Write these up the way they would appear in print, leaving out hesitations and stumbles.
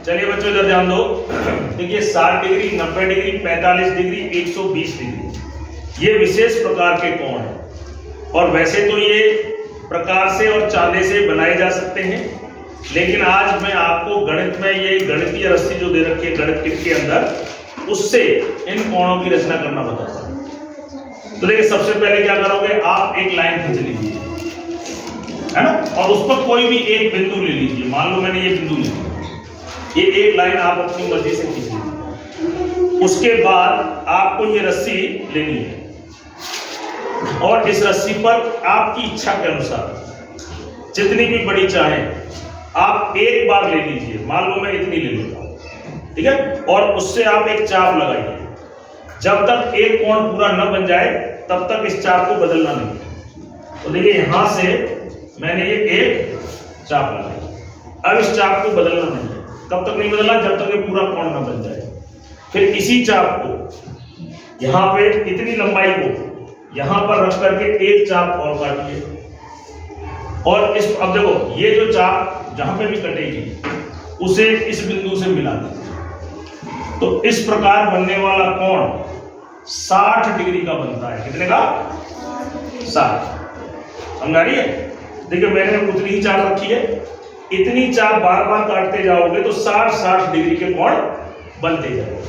चलिए बच्चों इधर ध्यान दो। देखिए 60 डिग्री, 90 डिग्री, 45 डिग्री, 120 डिग्री, ये विशेष प्रकार के कोण हैं। और वैसे तो ये प्रकार से और चांदे से बनाए जा सकते हैं, लेकिन आज मैं आपको गणित में ये गणितीय रस्सी जो दे रखी है गणित किट के अंदर, उससे इन कोणों की रचना करना बताता हूं। तो देखिए सबसे पहले क्या करोगे, आप एक लाइन खींच लीजिए, है ना, और उस पर कोई भी एक बिंदु ले लीजिए। मान लो मैंने ये बिंदु लिया, ये एक लाइन आप अपनी मर्जी से खींच लीजिए। उसके बाद आपको ये रस्सी लेनी है और इस रस्सी पर आपकी इच्छा के अनुसार जितनी भी बड़ी चाहें आप एक बार ले लीजिए। मान लो मैं इतनी ले लेता हूं, ठीक है, और उससे आप एक चाप लगाइए। जब तक एक कोण पूरा न बन जाए तब तक इस चाप को बदलना नहीं। तो देखिए यहां से मैंने ये एक चाप लगाई, अब इस चाप को बदलना नहीं है। कब तक नहीं बदलना, जब तक ये पूरा कोण न बन जाए। फिर इसी चाप को यहां पे इतनी लंबाई को यहां पर रख करके एक चाप और काटिए, और इस अब देखो ये जो चाप जहां पे भी कटेगी उसे इस बिंदु से मिला दीजिए। तो इस प्रकार बनने वाला कोण 60 डिग्री का बनता है। कितने का? 60। समझ आ रही है? देखिए मैंने उतनी ही चाप रखी है, इतनी चाप बार बार काटते जाओगे तो 60 डिग्री के कोण बनते जाएंगे।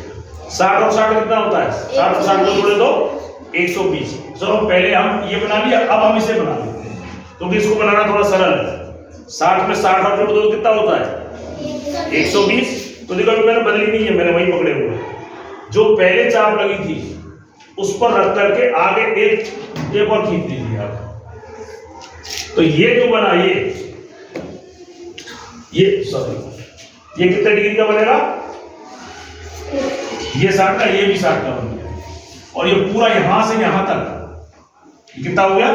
60 और 60 कितना होता है? 60 और 60 को जोड़े तो 120। चलो पहले हम ये बना लिया, अब हम इसे बना लेते हैं क्योंकि इसको बनाना थोड़ा सरल है। 60 में 60 और जोड़ दो तो कितना होता है? 120। तो देखो अभी मैंने बदली नहीं है, मैंने वही पकड़े हुए जो पहले चाप लगी थी उस पर रख करके आगे एक और खींच दीजिए आप। तो ये जो बना ये सॉरी ये कितने डिग्री का बनेगा? ये 60 का, ये भी 60 का बन गया। और ये पूरा यहां से यहां तक कितना हो गया?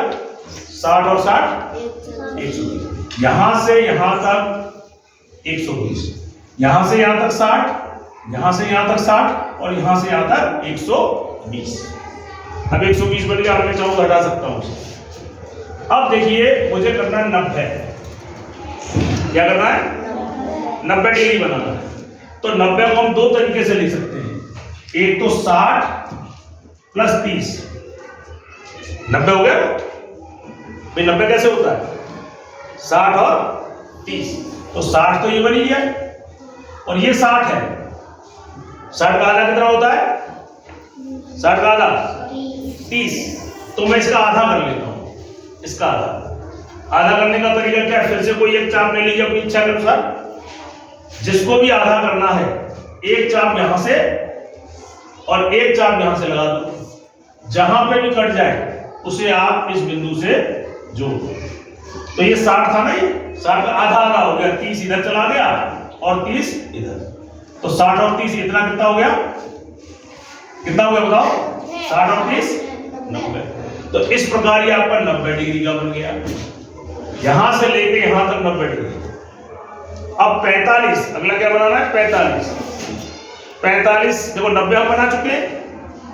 60 और 60 120। यहां से यहां तक 120, यहां से यहां तक 60, यहां से यहां तक 60 और यहां से यहां तक 120। अब 120 बन गया, मैं चाहूँ हटा सकता हूं उसे। अब देखिए मुझे करना है 90। क्या करना है? 90 डिग्री बनाना है। तो 90 को हम दो तरीके से लिख सकते हैं। एक तो 60 प्लस 30। 90 हो गया भाई। 90 कैसे होता है? 60 और 30। तो 60 तो ये बन ही गया और ये 60 है। 60 का आधा कितना होता है? 60 का आधा 30। तो मैं इसका आधा कर लेता हूं। इसका आधा करने का तरीका क्या है? फिर से कोई एक चाप ले लीजिए अपनी इच्छा के अनुसार। जिसको भी आधा करना है एक चाप यहां से और एक चाप यहां से लगा दो। जहां पे भी कट जाए उसे आप इस बिंदु से जोड़ दो। तो ये 60 था ना, ये 60 का आधा आधा हो गया। 30 इधर चला गया और 30 इधर। तो 60 और 30 इतना कितना हो गया? कितना हो गया बताओ? 60 और 30 90। तो इस प्रकार ये आपका 90 डिग्री का बन गया। यहां से लेके यहां तक 90 डिग्री। अब 45, अगला क्या बनाना है? 45 देखो 90 हम बना चुके हैं,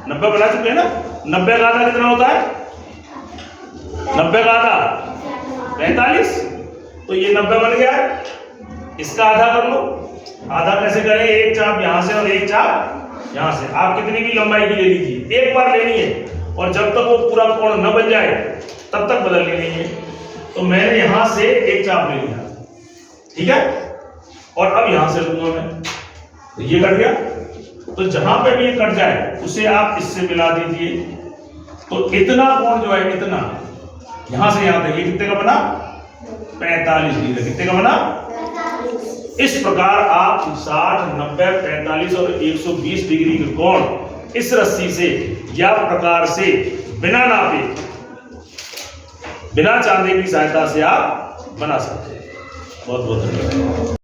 90 बना चुके हैं ना। 90 का आधा कितना होता है? 90 का आधा 45। तो ये 90 बन गया है। इसका आधा कर लो। आधा कैसे करें? एक चाप यहां से और एक चाप यहां से। आप कितनी भी लंबाई की ले लीजिए, एक बार लेनी है और जब तक वो पूरा कोण न बन जाए तब तक बदलनी नहीं है। तो मैंने यहां से एक चाप ले लिया, ठीक है, और अब यहां से लूंगा मैं। तो ये कट गया। तो जहां पे भी ये कट जाए उसे आप इससे मिला दीजिए। तो इतना कोण जो है, इतना यहां से यहां तक, ये कितने का बना? 45 डिग्री। कितने का बना? इस प्रकार आप 60, 90, 45 और 120 डिग्री के कोण इस रस्सी से या प्रकार से बिना नापे, बिना चांदे की सहायता से आप बना सकते हैं। बहुत बहुत धन्यवाद।